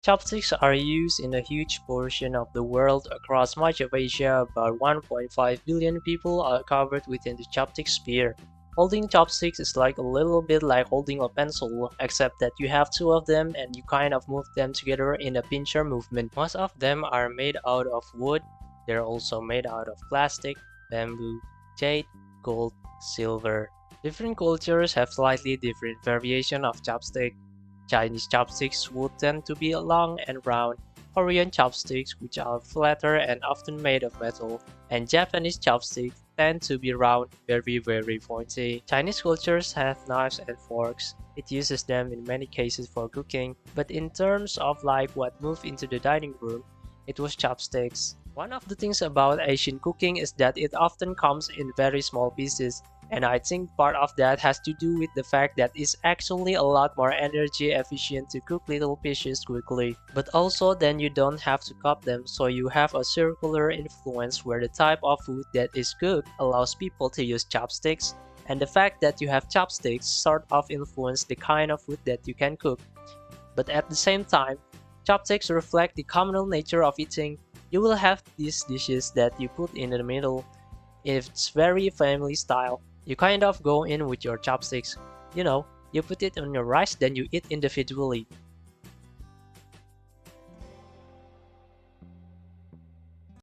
Chopsticks are used in a huge portion of the world. Across much of Asia, about 1.5 billion people are covered within the chopstick sphere. Holding chopsticks is like a little bit like holding a pencil, except that you have two of them and you kind of move them together in a pincher movement. Most of them are made out of wood. They're also made out of plastic, bamboo, jade, gold, silver. Different cultures have slightly different variation of chopstick. Chinese chopsticks would tend to be long and round, Korean chopsticks, which are flatter and often made of metal, and Japanese chopsticks tend to be round, very pointy. Chinese cultures have knives and forks. It uses them in many cases for cooking, but in terms of like what moved into the dining room, it was chopsticks. One of the things about Asian cooking is that it often comes in very small pieces, and I think part of that has to do with the fact that it's actually a lot more energy efficient to cook little pieces quickly. But also then you don't have to cut them, so you have a circular influence where the type of food that is cooked allows people to use chopsticks, and the fact that you have chopsticks sort of influence the kind of food that you can cook. But at the same time, chopsticks reflect the communal nature of eating. You will have these dishes that you put in the middle. It's very family style. You kind of go in with your chopsticks. You know, you put it on your rice, then you eat individually.